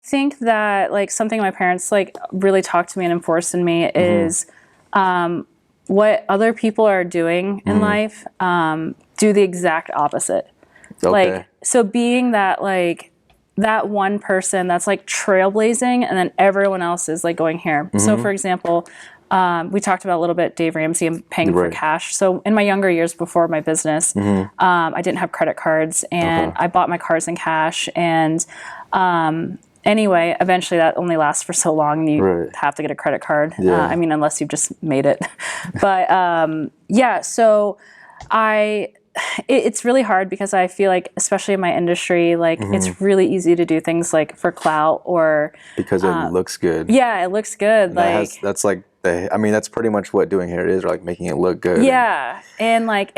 think that like something my parents like really talked to me and enforced in me is what other people are doing in life, do the exact opposite. Okay. Like, so being that like that one person that's like trailblazing and then everyone else is like going here. So for example, we talked about a little bit Dave Ramsey and paying for cash. So in my younger years before my business, I didn't have credit cards and I bought my cars in cash. And anyway, eventually that only lasts for so long. You have to get a credit card. I mean, unless you've just made it. But yeah, so it's really hard because I feel like, especially in my industry, like it's really easy to do things like for clout or because it looks good. Yeah, it looks good. Like that's like I mean, that's pretty much what doing hair is, like making it look good. Yeah, and like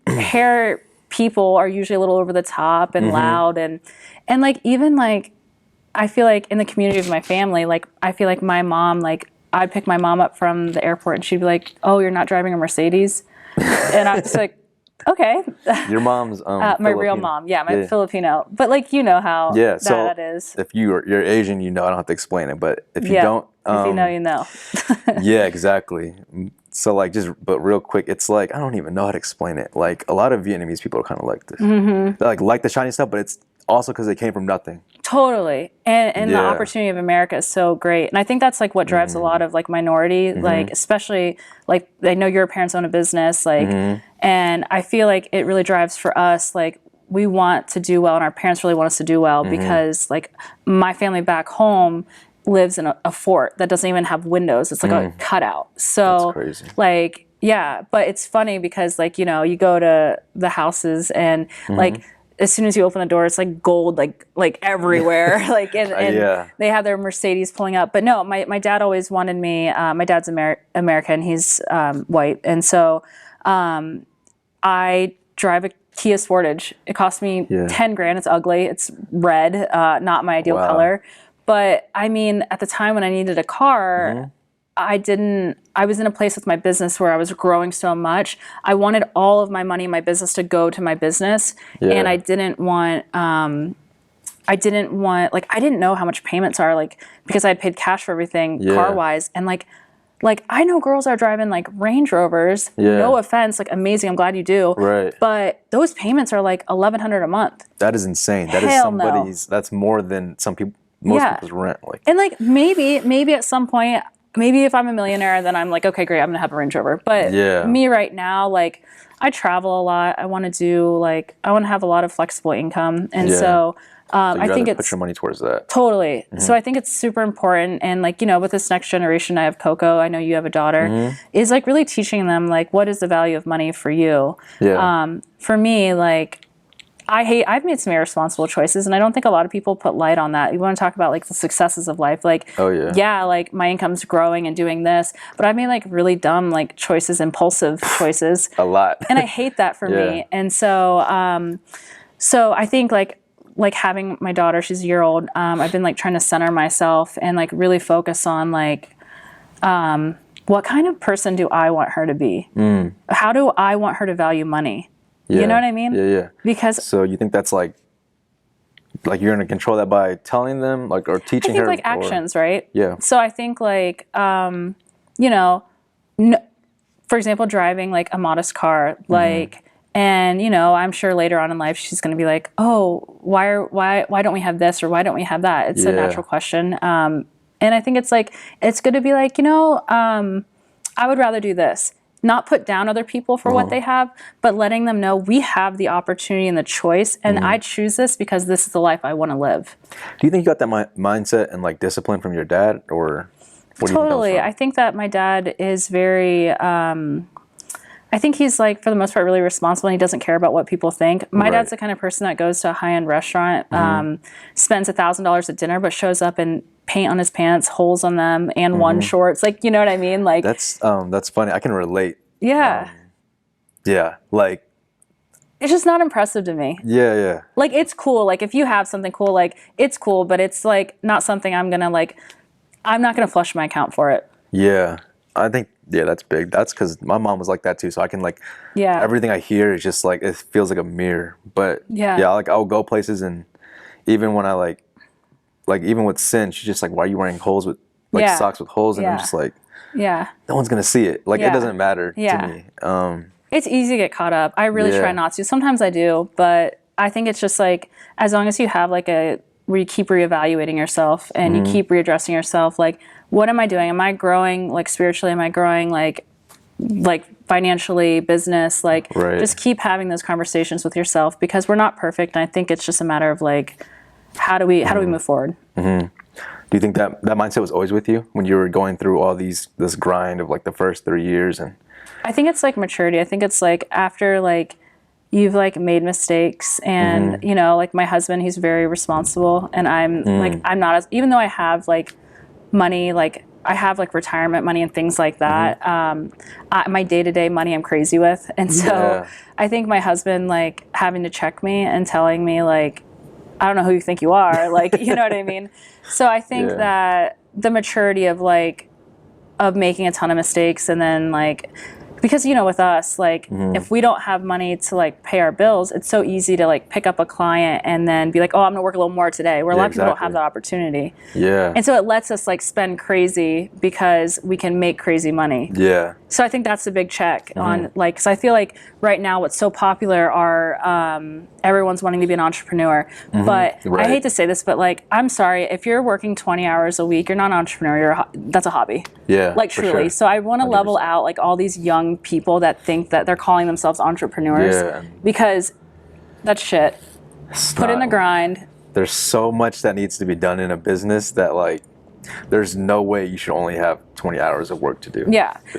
hair people are usually a little over the top and loud and like even like I feel like in the community of my family, like I feel like my mom, like I'd pick my mom up from the airport and she'd be like, "Oh, you're not driving a Mercedes," and I was like, okay. Your mom's my real mom, my Filipino. But like you know how that is. If you're Asian, you know. I don't have to explain it, but if you don't, if you know, you know. Yeah, exactly. So like but real quick, it's like I don't even know how to explain it. Like a lot of Vietnamese people are kind of like this. They like the shiny stuff, but it's also because they came from nothing. Totally. And the opportunity of America is so great. And I think that's like what drives a lot of like minority, like especially like I know your parents own a business, like and I feel like it really drives for us, like we want to do well and our parents really want us to do well because like my family back home lives in a fort that doesn't even have windows. It's like a cutout. So that's crazy. Like, yeah, but it's funny because like, you know, you go to the houses and like as soon as you open the door, it's like gold, like everywhere. Like, and they have their Mercedes pulling up. But no, my dad always wanted me. My dad's American. He's white, and so I drive a Kia Sportage. It cost me $10,000. It's ugly. It's red, not my ideal color. But I mean, at the time when I needed a car. I was in a place with my business where I was growing so much. I wanted all of my money in my business to go to my business. And I didn't want, like, I didn't know how much payments are, like, because I had paid cash for everything car wise. And like, I know girls are driving like Range Rovers, no offense, like amazing. I'm glad you do. Right. But those payments are like $1,100 a month. That is insane. That is somebody's, that's more than most people's rent. Like, and like, maybe at some point, maybe if I'm a millionaire, then I'm like, okay, great, I'm gonna have a Range Rover. But me right now, like, I travel a lot. I want to have a lot of flexible income, and so I think it's put your money towards that. Totally. So I think it's super important, and like, you know, with this next generation, I have Coco. I know you have a daughter. Is like really teaching them like what is the value of money for you. For me, like. I've made some irresponsible choices, and I don't think a lot of people put light on that. You want to talk about like the successes of life, like, like my income's growing and doing this, but I've made like really dumb like choices, impulsive choices. A lot. And I hate that for me. And so, so I think like having my daughter, she's a year old. I've been like trying to center myself and like really focus on like, what kind of person do I want her to be? How do I want her to value money? You know what I mean? Yeah. Because so you think that's like you're gonna control that by telling them, like, or teaching her? I think like actions, right? Yeah. So I think like, you know, for example, driving like a modest car, like, and you know, I'm sure later on in life she's gonna be like, oh, why don't we have this or why don't we have that? It's a natural question. And I think it's like it's good to be like, you know, I would rather do this. Not put down other people for what they have, but letting them know we have the opportunity and the choice, and I choose this because this is the life I want to live. Do you think you got that mindset and like discipline from your dad, or what totally? Do you think I think that my dad is very. I think he's like, for the most part, really responsible, and he doesn't care about what people think. My dad's the kind of person that goes to a high-end restaurant, spends $1,000 at dinner, but shows up in paint on his pants, holes on them, and one shorts. Like, you know what I mean? Like, that's funny. I can relate. Yeah. Like, it's just not impressive to me. Yeah. Like, it's cool. Like, if you have something cool, like, it's cool, but it's like not something I'm not gonna flush my account for it. Yeah. I think, that's big. That's because my mom was like that too. So I can like, everything I hear is just like, it feels like a mirror. But like I'll go places, and even when I like, like even with Sin, she's just like, why are you wearing holes with like Yeah. socks with holes? And I'm Yeah. just like, Yeah. no one's gonna see it. Like Yeah. it doesn't matter Yeah. to me. It's easy to get caught up. I really Yeah. try not to. Sometimes I do, but I think it's just like as long as you have like a where you keep reevaluating yourself and you keep readdressing yourself, like what am I doing? Am I growing like spiritually? Am I growing like financially, business? Like Right. just keep having those conversations with yourself because we're not perfect. And I think it's just a matter of like how do we move forward? Do you think that mindset was always with you when you were going through all this grind of like the first 3 years? And I think it's like maturity. I think it's like after like you've like made mistakes and you know like my husband, he's very responsible and I'm like I'm not as, even though I have like money, like I have like retirement money and things like that. My day-to-day money I'm crazy with, and so I think my husband like having to check me and telling me like I don't know who you think you are, like you know what I mean. So I think that the maturity of like of making a ton of mistakes and then like because you know with us like if we don't have money to like pay our bills, it's so easy to like pick up a client and then be like, oh, I'm gonna work a little more today, where a lot of people don't have that opportunity. And so it lets us like spend crazy because we can make crazy money. So I think that's a big check on like, because I feel like right now what's so popular are everyone's wanting to be an entrepreneur. But I hate to say this, but like, I'm sorry, if you're working 20 hours a week, you're not an entrepreneur, that's a hobby. Like truly. Sure. So I want to level out like all these young people that think that they're calling themselves entrepreneurs because that's shit. Put in the grind. There's so much that needs to be done in a business that like, there's no way you should only have 20 hours of work to do.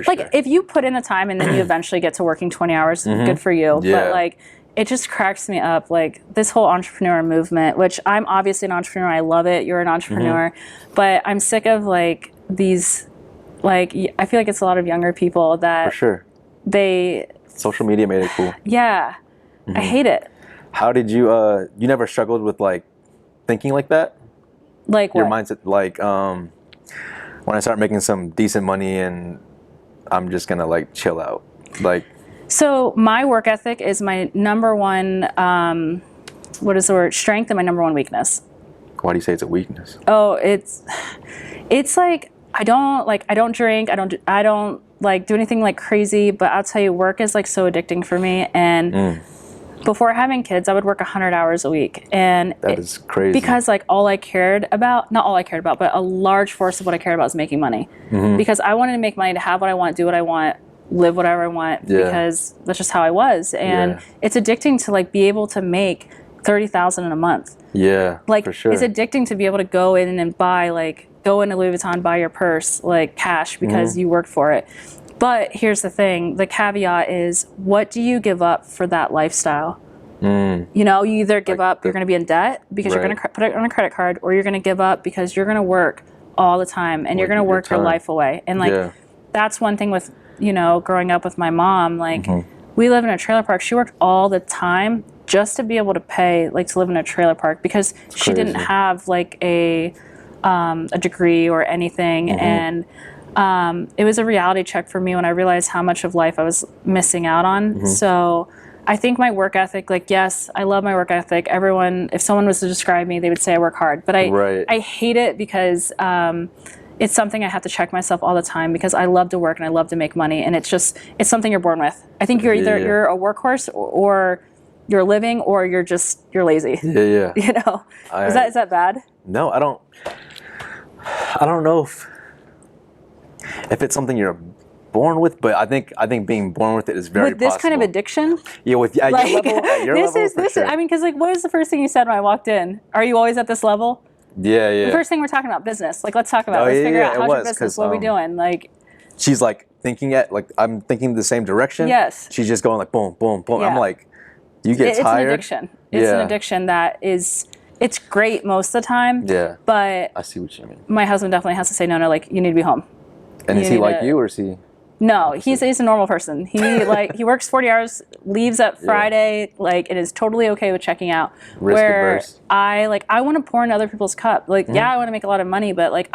Like if you put in the time and then you eventually get to working 20 hours, good for you. But like, it just cracks me up. Like this whole entrepreneur movement, which I'm obviously an entrepreneur. I love it. You're an entrepreneur, but I'm sick of like these, like, I feel like it's a lot of younger people that social media made it cool. I hate it. How did you, you never struggled with like thinking like that? Like your what? mindset, like when I start making some decent money and I'm just gonna like chill out, like. So my work ethic is my number one, what is the word? Strength and my number one weakness. Why do you say it's a weakness? Oh, it's like I don't drink, I don't like do anything like crazy. But I'll tell you, work is like so addicting for me and. Before having kids, I would work 100 hours a week. And that is crazy. Because like not all I cared about, but a large force of what I cared about was making money. Because I wanted to make money to have what I want, do what I want, live whatever I want, because that's just how I was. And it's addicting to like be able to make $30,000 in a month. Like for sure. It's addicting to be able to go in and buy go into Louis Vuitton, buy your purse, like cash because you worked for it. But here's the thing, the caveat is, what do you give up for that lifestyle? You know, you either give up, you're going to be in debt because you're going to put it on a credit card, or you're going to give up because you're going to work all the time and you're going to work your life away. And like, that's one thing with, you know, growing up with my mom, like we live in a trailer park. She worked all the time just to be able to pay, like to live in a trailer park because she didn't have like a degree or anything. And it was a reality check for me when I realized how much of life I was missing out on. So I think my work ethic, like, yes, I love my work ethic. Everyone, if someone was to describe me, they would say I work hard. But I hate it because it's something I have to check myself all the time because I love to work and I love to make money. And it's something you're born with. I think you're either you're a workhorse or you're living or you're lazy. You know, is that bad? No, I don't know if it's something you're born with, but I think being born with it is very with this possible. kind of addiction. With your level, this is. I mean, because like, what was the first thing you said when I walked in? Are you always at this level? The first thing we're talking about business. Like, let's talk about. Let's figure out how's your business. What are we doing? Like, she's like thinking I'm thinking the same direction. Yes. She's just going like boom, boom, boom. I'm like, you get tired. It's an addiction. It's an addiction that is. It's great most of the time. But I see what you mean. My husband definitely has to say, no, like, you need to be home. And is he like you, or is he? No, he's a normal person. He he works 40 hours, leaves at Friday, like, and is totally okay with checking out. Risk adverse. I want to pour in other people's cup. Like, I want to make a lot of money, but like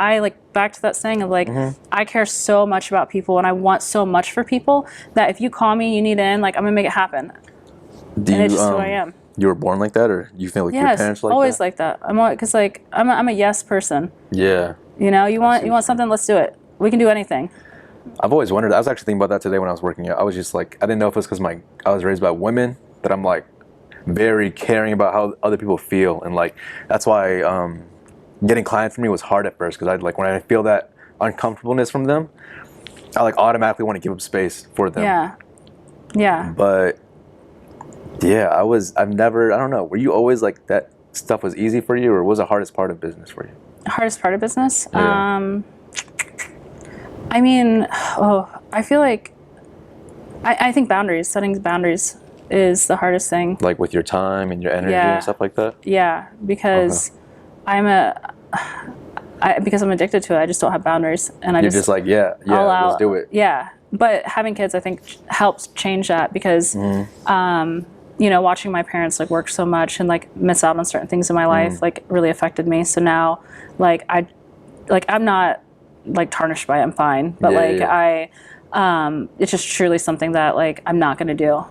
back to that saying of like, I care so much about people and I want so much for people that if you call me, you need in, like, I'm gonna make it happen. And it's just who I am. You were born like that, or you feel like your Yes, parents like always that? like that. Because like I'm a yes person. Yeah. You know, you want something, let's do it. We can do anything. I've always wondered. I was actually thinking about that today when I was working out. I was just like, I didn't know if it's because I was raised by women that I'm like very caring about how other people feel, and like that's why getting clients for me was hard at first, because I like when I feel that uncomfortableness from them, I like automatically want to give up space for them. Yeah. Yeah. But yeah, I've never, I don't know. Were you always like that stuff was easy for you, or what was the hardest part of business for you? Hardest part of business? Yeah. I mean, I feel like I think setting boundaries is the hardest thing. Like with your time and your energy and stuff like that? Yeah, because because I'm addicted to it, I just don't have boundaries, and You're just like, yeah, let's do it. Yeah, but having kids, I think, helps change that, because, you know, watching my parents like work so much and like miss out on certain things in my life, like really affected me. So now, like I'm not like tarnished by it. I'm fine, but it's just truly something that like I'm not going to do.